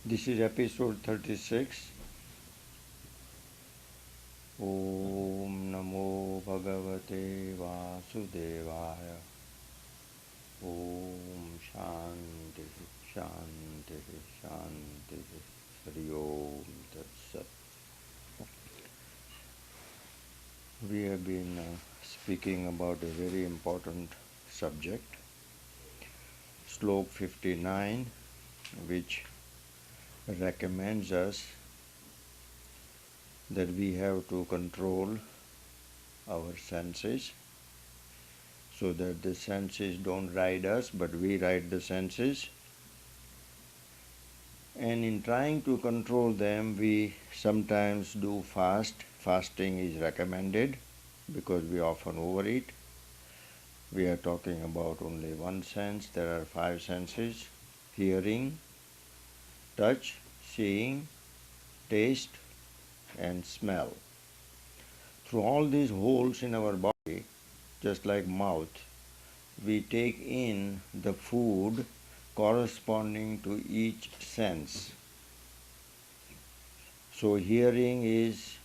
This is episode 36. Om Namo Bhagavate Vasudevaya. Om Shanti Shanti Shanti. Hari Om Tat Sat. We have been speaking about a very important subject, Slok 59, which recommends us that we have to control our senses so that the senses don't ride us, but we ride the senses. And in trying to control them, we sometimes do fast. Fasting is recommended because we often overeat. We are talking about only one sense. There are five senses: hearing, touch, seeing, taste, and smell. Through all these holes in our body, just like mouth, we take in the food corresponding to each sense. So hearing is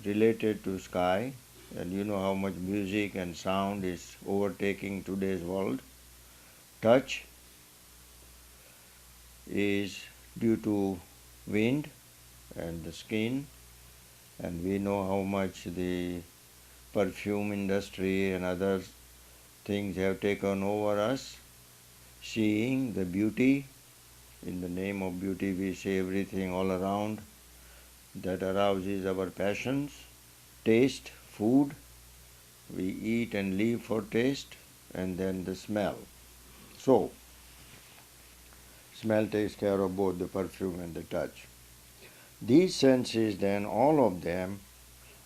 related to sky, and you know how much music and sound is overtaking today's world. Touch is due to wind and the skin, and we know how much the perfume industry and other things have taken over us. Seeing the beauty, in the name of beauty we see everything all around that arouses our passions. Taste, food, we eat and live for taste, and then the smell. So, smell takes care of both the perfume and the touch. These senses, then, all of them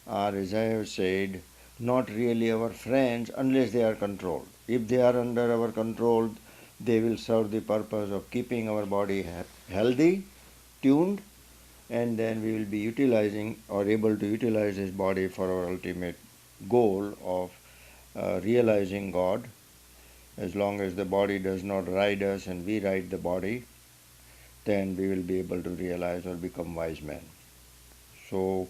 are, as I have said, not really our friends unless they are controlled. If they are under our control, they will serve the purpose of keeping our body healthy, tuned, and then we will be utilizing or able to utilize this body for our ultimate goal of realizing God. As long as the body does not ride us and we ride the body, then we will be able to realize or become wise men. So,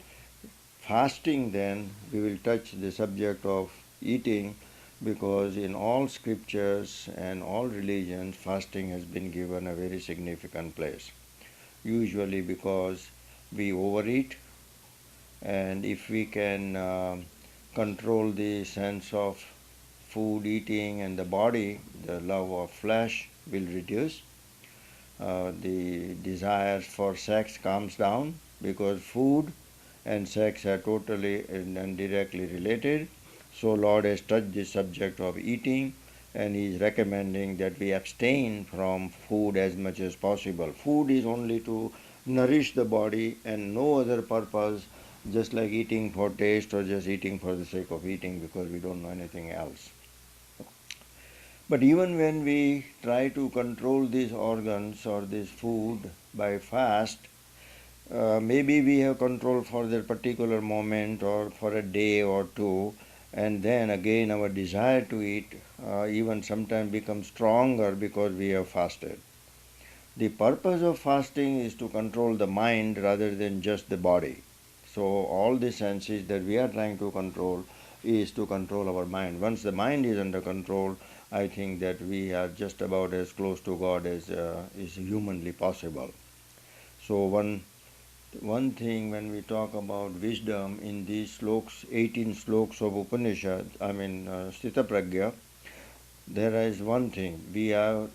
fasting, then, we will touch the subject of eating, because in all scriptures and all religions, fasting has been given a very significant place. Usually because we overeat, and if we can control the sense of food eating and the body, the love of flesh will reduce. The desires for sex comes down, because food and sex are totally and directly related. So Lord has touched the subject of eating, and He is recommending that we abstain from food as much as possible. Food is only to nourish the body and no other purpose, just like eating for taste or just eating for the sake of eating because we don't know anything else. But even when we try to control these organs or this food by fast, maybe we have control for that particular moment or for a day or two, and then again our desire to eat even sometimes becomes stronger because we have fasted. The purpose of fasting is to control the mind rather than just the body. So all the senses that we are trying to control is to control our mind. Once the mind is under control, I think that we are just about as close to God as is humanly possible. So one thing, when we talk about wisdom in these sloks, 18 sloks of Upanishad, Sthita Pragya, there is one thing. We are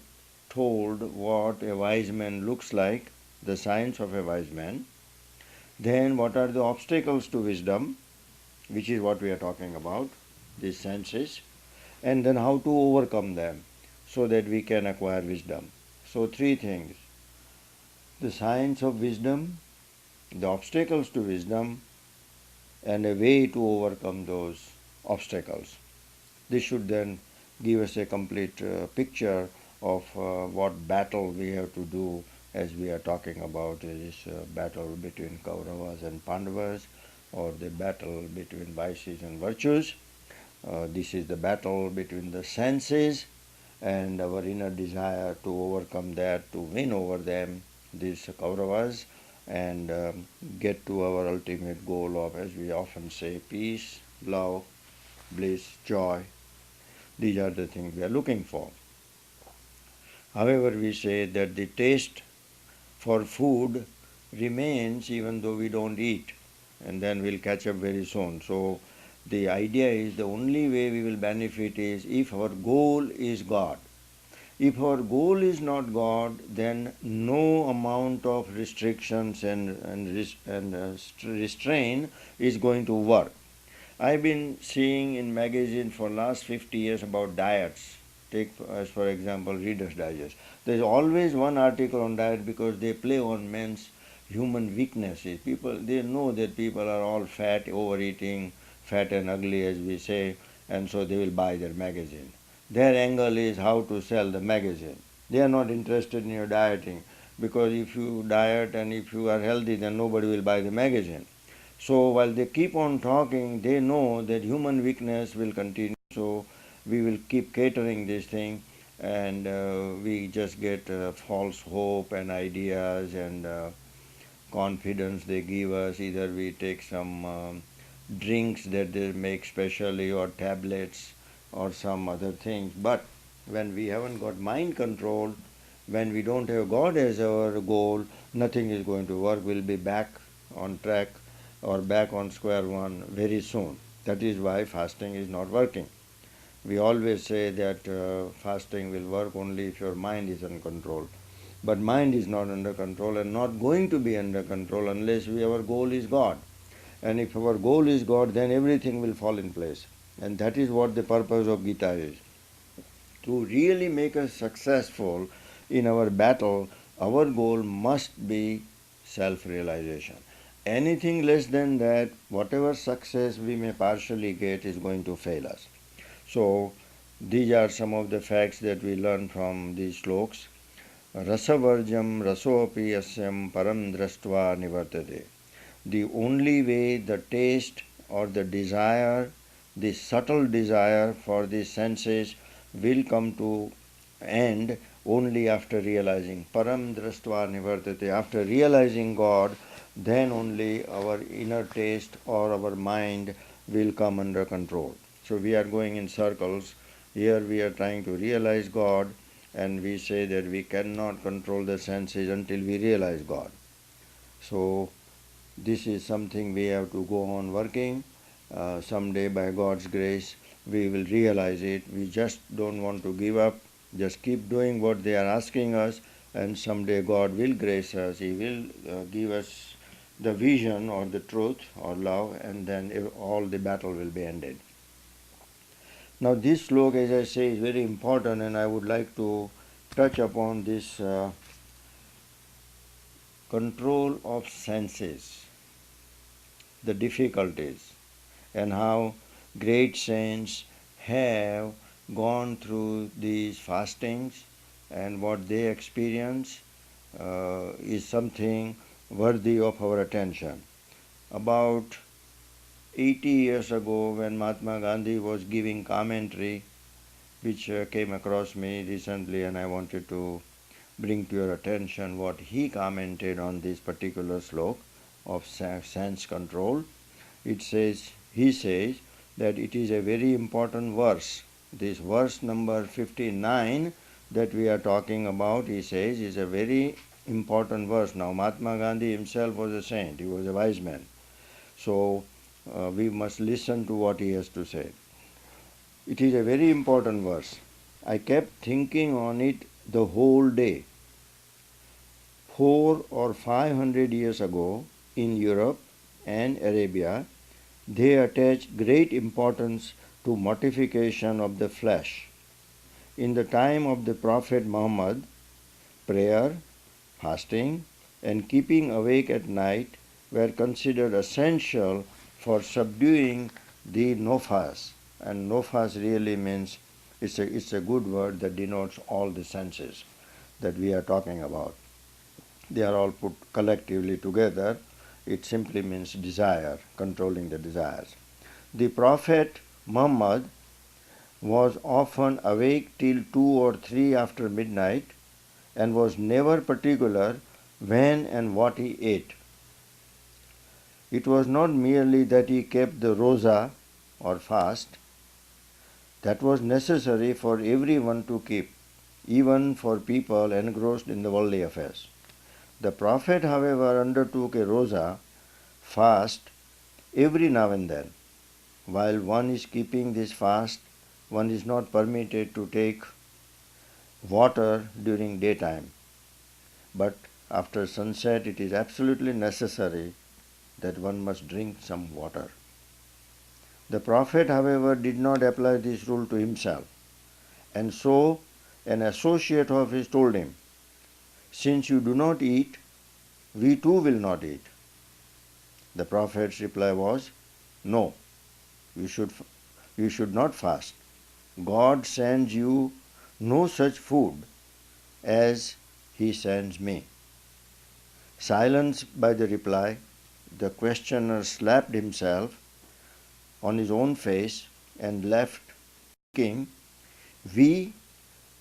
told what a wise man looks like, the signs of a wise man. Then what are the obstacles to wisdom, which is what we are talking about, these senses, and then how to overcome them so that we can acquire wisdom. So three things: the signs of wisdom, the obstacles to wisdom, and a way to overcome those obstacles. This should then give us a complete picture of what battle we have to do, as we are talking about this battle between Kauravas and Pandavas, or the battle between vices and virtues. This is the battle between the senses and our inner desire to overcome that, to win over them, these Kauravas and get to our ultimate goal of, as we often say, peace, love, bliss, joy. These are the things we are looking for. However, we say that the taste for food remains even though we don't eat, and then we'll catch up very soon. So, the idea is the only way we will benefit is if our goal is God. If our goal is not God, then no amount of restrictions and restraint is going to work. I've been seeing in magazine for last 50 years about diets. Take as for example Reader's Digest. There's always one article on diet because they play on men's human weaknesses. People they know that people are all fat, overeating, fat and ugly as we say, and so they will buy their magazine. Their angle is how to sell the magazine. They are not interested in your dieting because if you diet and if you are healthy then nobody will buy the magazine. So while they keep on talking, they know that human weakness will continue. So we will keep catering this thing, and we just get false hope and ideas and confidence they give us. Either we take some drinks that they make specially, or tablets, or some other things. But when we haven't got mind control, when we don't have God as our goal, nothing is going to work. We'll be back on track or back on square one very soon. That is why fasting is not working. We always say that fasting will work only if your mind is in control. But mind is not under control and not going to be under control unless our goal is God. And if our goal is God, then everything will fall in place. And that is what the purpose of Gita is. To really make us successful in our battle, our goal must be self realization. Anything less than that, whatever success we may partially get, is going to fail us. So, these are some of the facts that we learn from these slokas. Rasavarjam rasopi asyam param drastva nivartate. The only way the taste or the desire, the subtle desire for the senses will come to end only after realizing. Param drastva nivartate. After realizing God, then only our inner taste or our mind will come under control. So we are going in circles. Here we are trying to realize God, and we say that we cannot control the senses until we realize God. So this is something we have to go on working. Someday, by God's grace, we will realize it. We just don't want to give up. Just keep doing what they are asking us, and someday God will grace us. He will give us the vision or the truth or love, and then all the battle will be ended. Now, this sloka, as I say, is very important, and I would like to touch upon this control of senses, the difficulties, and how great saints have gone through these fastings, and what they experience is something worthy of our attention. About 80 years ago, when Mahatma Gandhi was giving commentary, which came across me recently, and I wanted to bring to your attention what he commented on this particular sloka of sense control. He says that it is a very important verse. This verse number 59 that we are talking about, he says, is a very important verse. Now, Mahatma Gandhi himself was a saint, he was a wise man. So, we must listen to what he has to say. It is a very important verse. I kept thinking on it the whole day. 400 or 500 years ago, in Europe and Arabia, they attached great importance to mortification of the flesh. In the time of the Prophet Muhammad, prayer, fasting, and keeping awake at night were considered essential for subduing the nofas. And nofas really means it's a good word that denotes all the senses that we are talking about. They are all put collectively together. It simply means desire, controlling the desires. The Prophet Muhammad was often awake till 2 or 3 after midnight and was never particular when and what he ate. It was not merely that he kept the rosa or fast, that was necessary for everyone to keep, even for people engrossed in the worldly affairs. The prophet, however, undertook a rosa fast every now and then. While one is keeping this fast, one is not permitted to take water during daytime. But after sunset, it is absolutely necessary that one must drink some water. The prophet, however, did not apply this rule to himself, and so an associate of his told him, "Since you do not eat, we too will not eat." The prophet's reply was, "No, you should, you should not fast. God sends you no such food as he sends me." Silenced by the reply, the questioner slapped himself on his own face and left, thinking, "We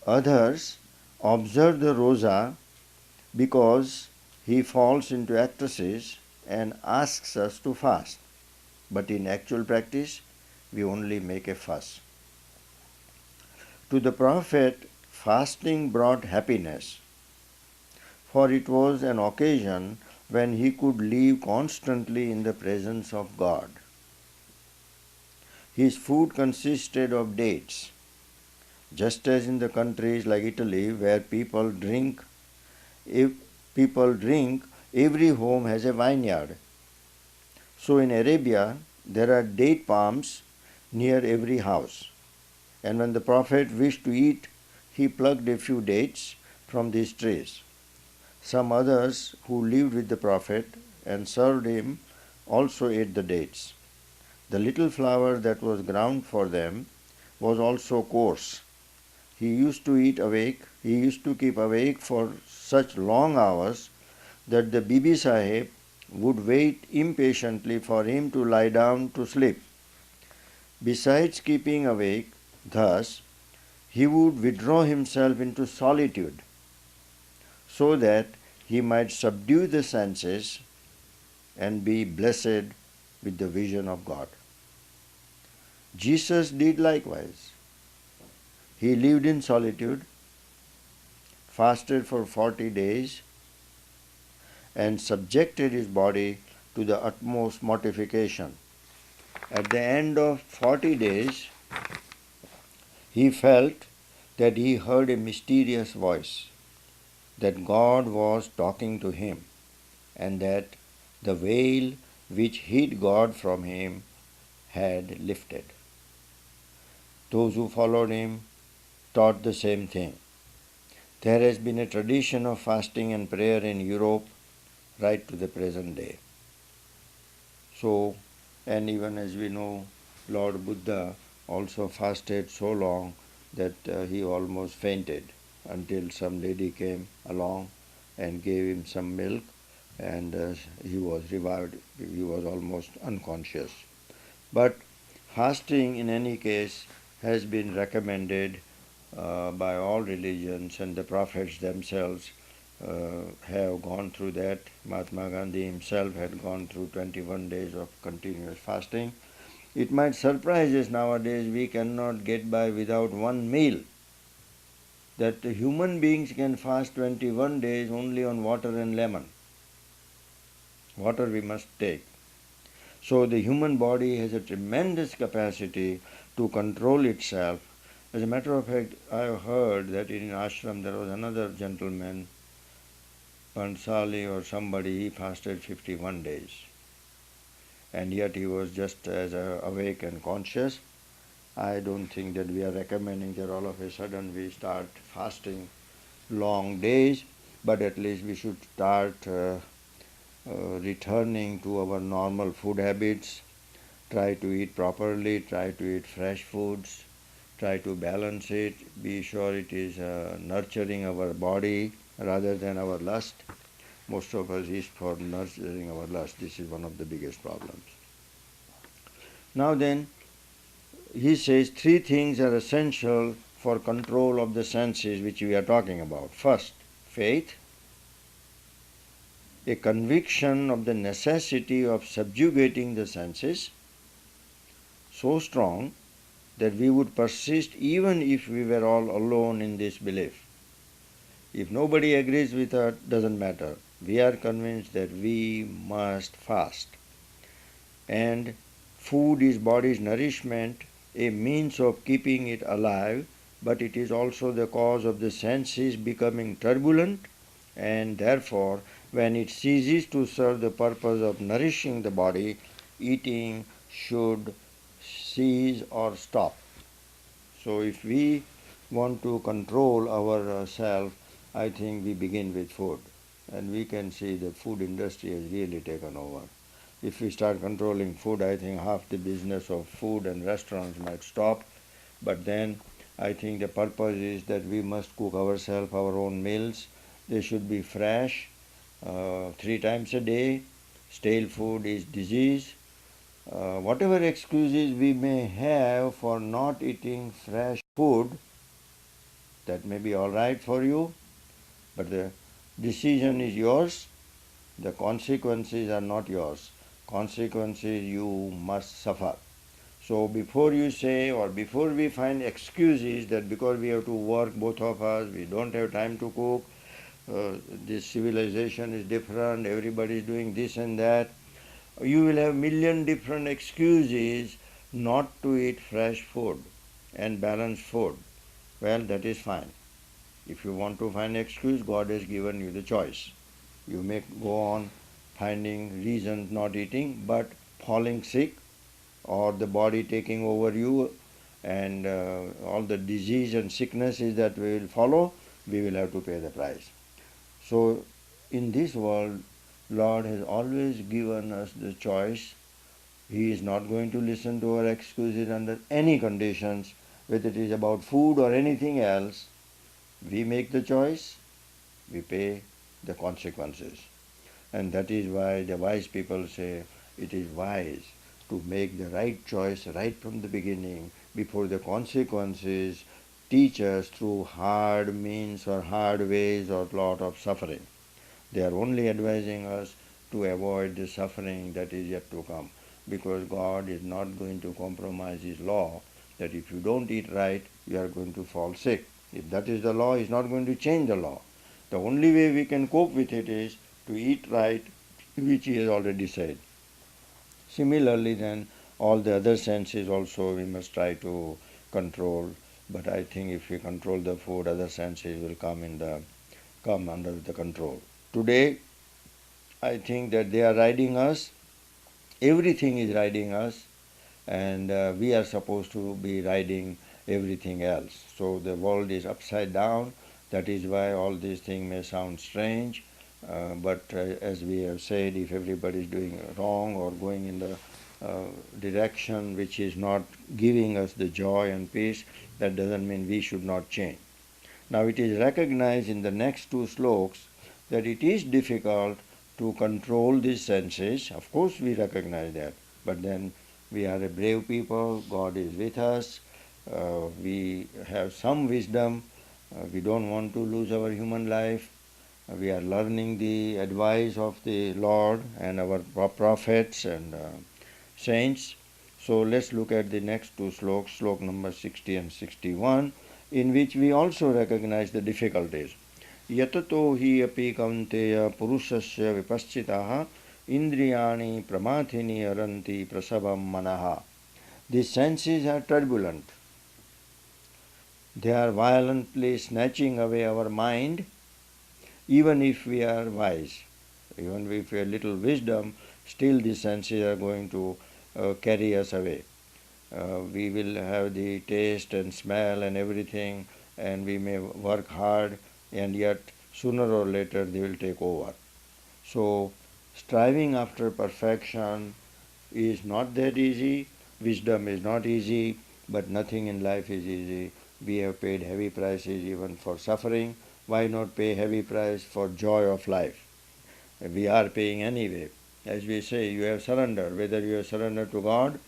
others observe the rosa because he falls into ecstasies and asks us to fast. But in actual practice, we only make a fuss." To the prophet, fasting brought happiness, for it was an occasion when he could live constantly in the presence of God. His food consisted of dates, just as in the countries like Italy where if people drink, every home has a vineyard. So in Arabia, there are date palms near every house. And when the prophet wished to eat, he plucked a few dates from these trees. Some others who lived with the prophet and served him also ate the dates. The little flour that was ground for them was also coarse. He used to keep awake for such long hours that the Bibi Sahib would wait impatiently for him to lie down to sleep. Besides keeping awake thus, he would withdraw himself into solitude so that he might subdue the senses and be blessed with the vision of God. Jesus did likewise. He lived in solitude, fasted for 40 days, and subjected his body to the utmost mortification. At the end of 40 days, he felt that he heard a mysterious voice, that God was talking to him, and that the veil which hid God from him had lifted. Those who followed him taught the same thing. There has been a tradition of fasting and prayer in Europe right to the present day. So, and even as we know, Lord Buddha also fasted so long that he almost fainted until some lady came along and gave him some milk, and he was revived. He was almost unconscious. But fasting, in any case, has been recommended by all religions, and the prophets themselves have gone through that. Mahatma Gandhi himself had gone through 21 days of continuous fasting. It might surprise us nowadays we cannot get by without one meal. That human beings can fast 21 days only on water and lemon. Water we must take. So the human body has a tremendous capacity to control itself. As a matter of fact, I have heard that in ashram there was another gentleman, Pansali or somebody, he fasted 51 days. And yet he was just as awake and conscious. I don't think that we are recommending that all of a sudden we start fasting long days, but at least we should start returning to our normal food habits. Try to eat properly, try to eat fresh foods, try to balance it, be sure it is nurturing our body rather than our lust. Most of us eat for nurturing our lust. This is one of the biggest problems. Now then, he says three things are essential for control of the senses which we are talking about. First, faith. a conviction of the necessity of subjugating the senses so strong that we would persist even if we were all alone in this belief. If nobody agrees with us, doesn't matter. We are convinced that we must fast. And food is body's nourishment, a means of keeping it alive, but it is also the cause of the senses becoming turbulent, and therefore, when it ceases to serve the purpose of nourishing the body, eating should cease or stop. So, if we want to control ourselves, I think we begin with food. And we can see the food industry has really taken over. If we start controlling food, I think half the business of food and restaurants might stop. But then I think the purpose is that we must cook ourselves our own meals. They should be fresh 3 times a day. Stale food is disease. Whatever excuses we may have for not eating fresh food, that may be all right for you, but the decision is yours. The consequences are not yours. Consequences you must suffer. So before you say, or before we find excuses that because we have to work, both of us, we don't have time to cook, this civilization is different, everybody is doing this and that, you will have million different excuses not to eat fresh food and balanced food. Well, that is fine. If you want to find excuse, God has given you the choice. You may go on finding reasons not eating, but falling sick or the body taking over you and all the disease and sicknesses that will follow, we will have to pay the price. So in this world, Lord has always given us the choice. He is not going to listen to our excuses under any conditions, whether it is about food or anything else. We make the choice, we pay the consequences. And that is why the wise people say it is wise to make the right choice right from the beginning before the consequences teach us through hard means or hard ways or lot of suffering. They are only advising us to avoid the suffering that is yet to come, because God is not going to compromise His law that if you don't eat right, you are going to fall sick. If that is the law, He is not going to change the law. The only way we can cope with it is to eat right, which He has already said. Similarly, then, all the other senses also we must try to control. But I think if we control the food, other senses will come under the control. Today, I think that they are riding us. Everything is riding us, and we are supposed to be riding everything else. So the world is upside down. That is why all these things may sound strange. But as we have said, if everybody is doing wrong or going in the direction which is not giving us the joy and peace, that doesn't mean we should not change. Now it is recognized in the next two slokas that it is difficult to control these senses. Of course, we recognize that, but then we are a brave people. God is with us. We have some wisdom. We don't want to lose our human life. We are learning the advice of the Lord and our prophets and saints. So let's look at the next two slokas, slok number 60 and 61, in which we also recognize the difficulties. यततो हि अपि कौन्तेय पुरुषस्य विपश्चिताः इंद्रियाणि प्रमाथिनी अरन्ति प्रसवं मनः. The senses are turbulent. They are violently snatching away our mind, even if we are wise. Even if we have little wisdom, still the senses are going to carry us away. We will have the taste and smell and everything, and we may work hard, and yet sooner or later they will take over. So striving after perfection is not that easy. Wisdom is not easy, but nothing in life is easy. We have paid heavy prices even for suffering. Why not pay heavy price for joy of life? We are paying anyway. As we say, you have surrendered. Whether you have surrendered to God,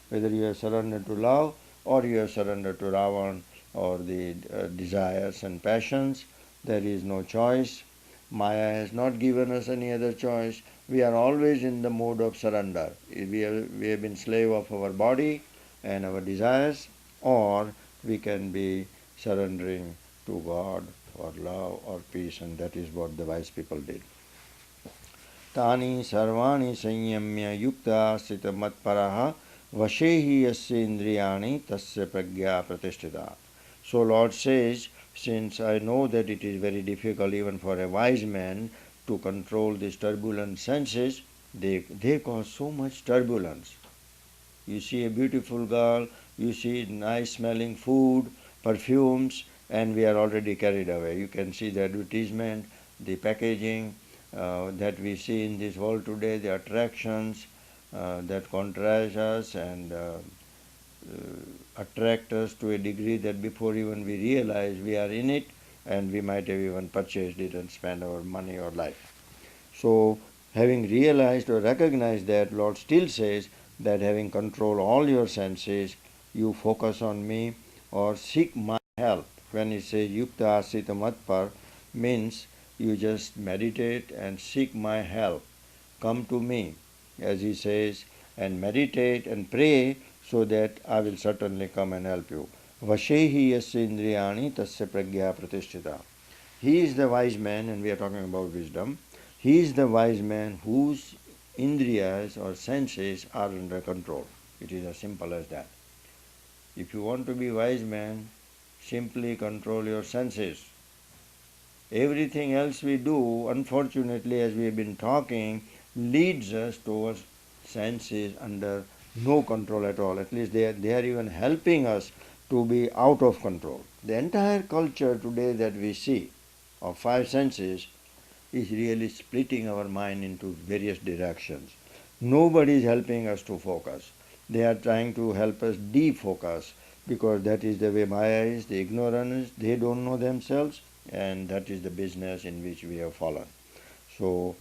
whether you have surrendered to love, or you have surrendered to Ravan or the desires and passions, there is no choice. Maya has not given us any other choice. We are always in the mode of surrender. We have been slave of our body and our desires, or we can be surrendering to God for love or peace, and that is what the wise people did. तानि सर्वाणि संयम्य युक्ता स्थितमत्परः वशे हि यस्य इंद्रियाणि तस्य प्रज्ञा प्रतिष्ठिता. So Lord says, since I know that it is very difficult even for a wise man to control these turbulent senses, they cause so much turbulence. You see a beautiful girl, you see nice smelling food, perfumes, and we are already carried away. You can see the advertisement, the packaging that we see in this world today, the attractions that contrast us and attract us to a degree that before even we realize we are in it, and we might have even purchased it and spent our money or life. So, having realized or recognized that, Lord still says that having control all your senses, you focus on me or seek my help. When he says yukta asita matpar, means you just meditate and seek my help. Come to me, as he says, and meditate and pray so that I will certainly come and help you. Vashehi yasya indriyani tasya pragya pratishtita. He is the wise man, and we are talking about wisdom. He is the wise man whose indriyas or senses are under control. It is as simple as that. If you want to be wise man, simply control your senses. Everything else we do, unfortunately, as we have been talking, leads us towards senses under no control at all. At least they are even helping us to be out of control. The entire culture today that we see of five senses is really splitting our mind into various directions. Nobody is helping us to focus. They are trying to help us defocus because that is the way Maya is, the ignorance, they don't know themselves, and that is the business in which we have fallen. So,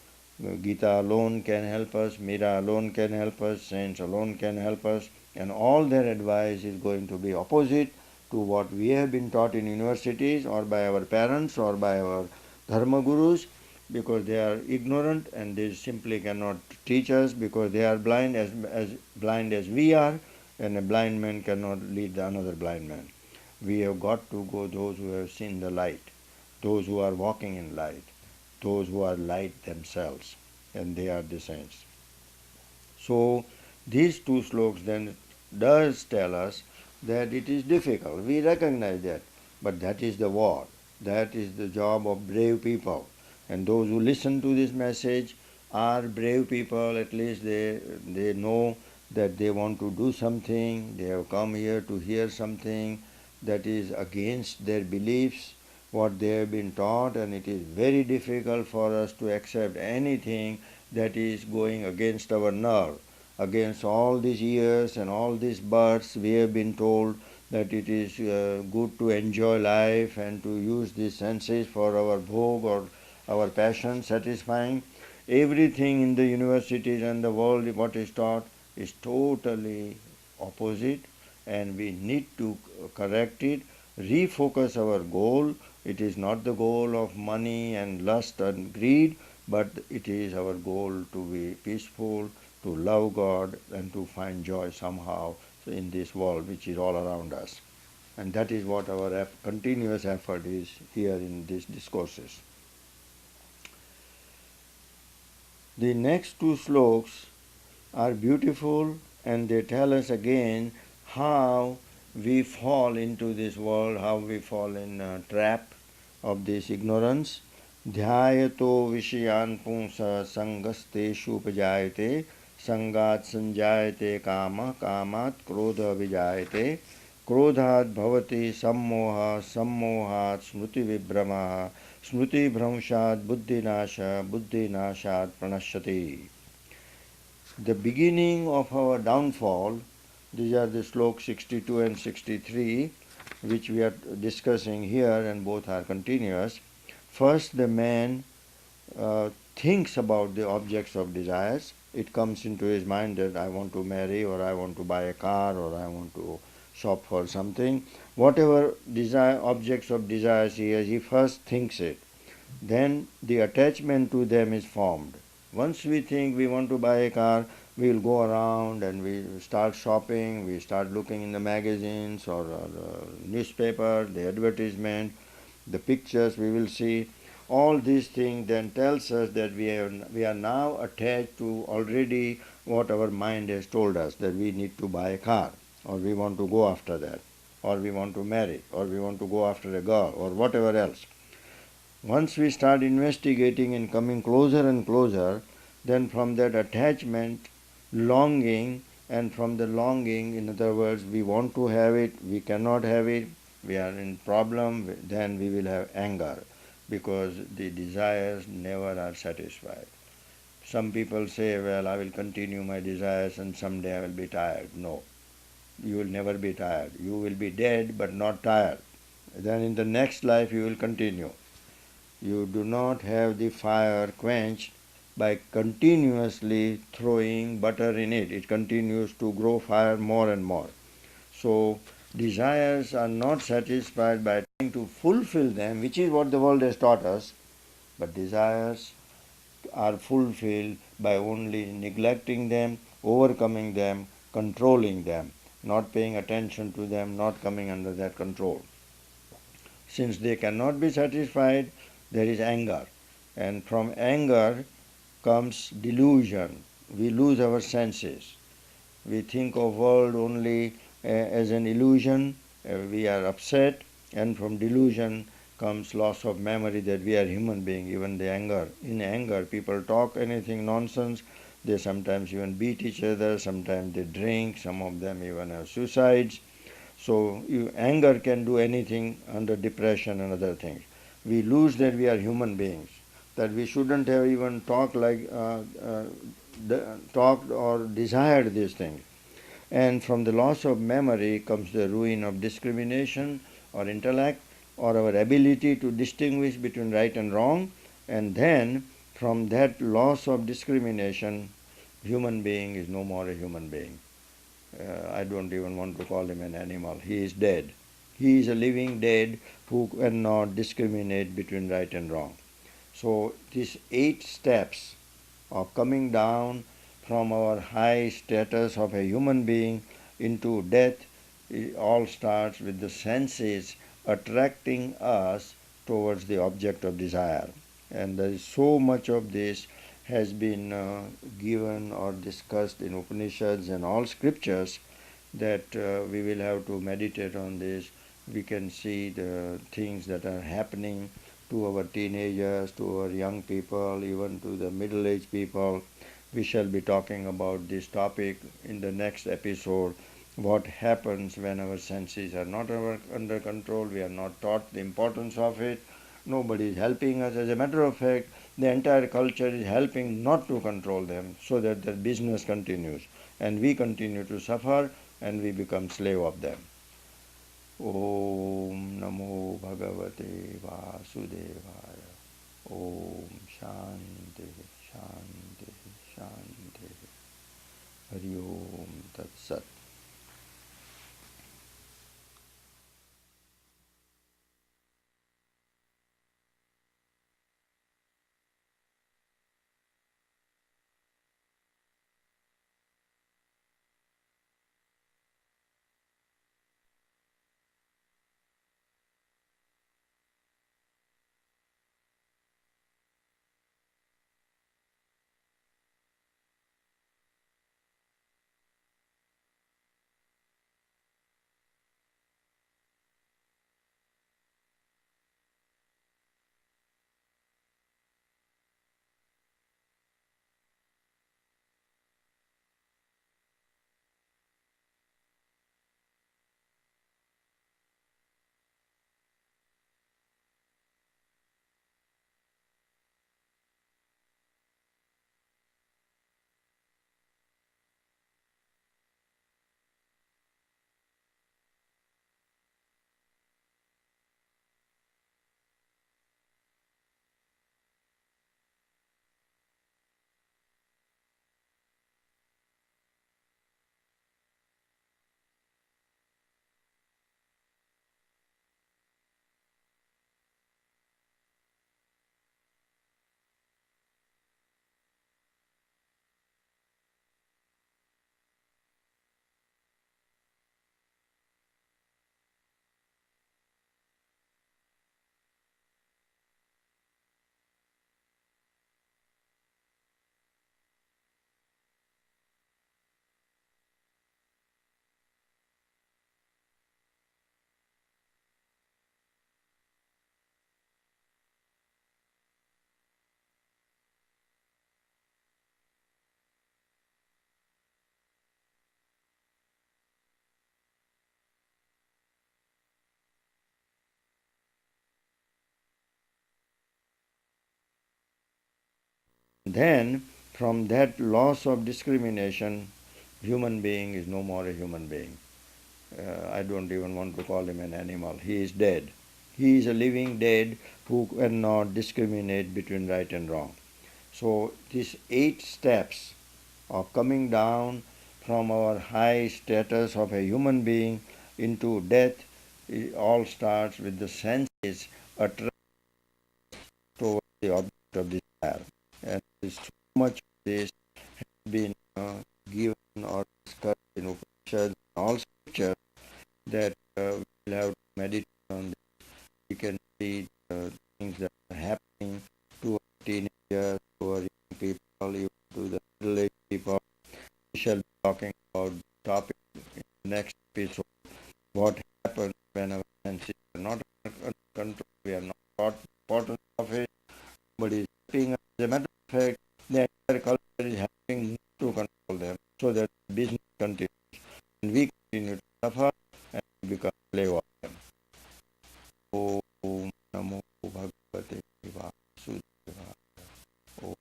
Gita alone can help us, Mira alone can help us, saints alone can help us, and all their advice is going to be opposite to what we have been taught in universities or by our parents or by our dharma gurus, because they are ignorant and they simply cannot teach us because they are blind as blind as we are, and a blind man cannot lead another blind man. We have got to go those who have seen the light, those who are walking in light, those who are light themselves, and they are the saints. So these two slokas then does tell us that it is difficult. We recognize that, but that is the war. That is the job of brave people, and those who listen to this message are brave people. At least they know that they want to do something. They have come here to hear something that is against their beliefs, what they have been taught, and it is very difficult for us to accept anything that is going against our nerve. Against all these years and all these births, we have been told that it is good to enjoy life and to use these senses for our bhog or our passion satisfying. Everything in the universities and the world, what is taught, is totally opposite, and we need to correct it, refocus our goal. It is not the goal of money and lust and greed, but it is our goal to be peaceful, to love God, and to find joy somehow in this world which is all around us. And that is what our continuous effort is here in these discourses. The next two slokas are beautiful, and they tell us again how we fall into this world, how we fall in a trap of this ignorance. Dhyayato vishayan punsa sangasteshu upajayate sangat sanjayate kama kamat krodha vijayate क्रोधात् भवति सम्मोह सम्मोहात् स्मृति विभ्रमः स्मृति भ्रंशात् बुद्धिनाश बुद्धिनाशात् प्रणश्यति. The beginning of our downfall, these are the sloka 62 and 63, which we are discussing here, and both are continuous. First, the man thinks about the objects of desires. It comes into his mind that I want to marry, or I want to buy a car, or I want to shop for something. Whatever desire, objects of desires he has, he first thinks it. then the attachment to them is formed. Once we think we want to buy a car, we will go around and we start shopping, we start looking in the magazines or newspaper, the advertisement, the pictures we will see. All these things then tells us that we are now attached to already what our mind has told us, that we need to buy a car, or we want to go after that, or we want to marry, or we want to go after a girl, or whatever else. Once we start investigating and coming closer and closer, then from that attachment, longing, and from the longing, in other words, we want to have it, we cannot have it, we are in problem, then we will have anger because the desires never are satisfied. Some people say, well, I will continue my desires and someday I will be tired. No, you will never be tired. You will be dead but not tired. Then in the next life you will continue. You do not have the fire quenched by continuously throwing butter in it. It continues to grow fire more and more. So desires are not satisfied by trying to fulfill them, which is what the world has taught us, but desires are fulfilled by only neglecting them, overcoming them, controlling them, not paying attention to them, not coming under their control. Since they cannot be satisfied, there is anger. And from anger comes delusion. We lose our senses. We think of world only as an illusion. We are upset, and from delusion comes loss of memory that we are human being. Even the anger. In anger, people talk anything nonsense. They sometimes even beat each other. Sometimes they drink. Some of them even have suicides. So anger can do anything under depression and other things. We lose that we are human beings, that we shouldn't have even talked or desired these things. And from the loss of memory comes the ruin of discrimination or intellect or our ability to distinguish between right and wrong. And then from that loss of discrimination, human being is no more a human being. I don't even want to call him an animal. He is dead. He is a living dead who cannot discriminate between right and wrong. So these 8 steps of coming down from our high status of a human being into death, it all starts with the senses attracting us towards the object of desire. And there is so much of this has been given or discussed in Upanishads and all scriptures that we will have to meditate on this. We can see the things that are happening to our teenagers, to our young people, even to the middle aged people. We shall be talking about this topic in the next episode. What happens when our senses are not under control? We are not taught the importance of it. Nobody is helping us. As a matter of fact, the entire culture is helping not to control them so that their business continues. And we continue to suffer and we become slave of them. Om Namo Bhagavate Vasudevaya. Om Shanti Shanti Shanti. Hari Om Tat Sat. Then, from that loss of discrimination, human being is no more a human being. I don't even want to call him an animal. He is dead. He is a living dead who cannot discriminate between right and wrong. So, these 8 steps of coming down from our high status of a human being into death, it all starts with the senses attract towards the object of desire. And so much of this has been given or discussed in Upanishads and all scriptures that we will have to meditate on this. We can see the things that are happening to our teenagers, to our young people, even to the middle-aged people. We shall be talking about the topic in the next episode. What happens when our senses are not under control? We are not taught the importance of it. Somebody is helping us. As a matter of fact, the entire culture is helping not to control them so that the business continues. And we continue to suffer and become slave of them. Om Namo Bhagavate Vasudevaya. Om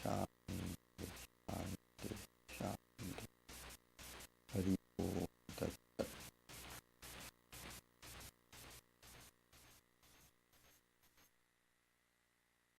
Shanti Shanti Shanti. Hari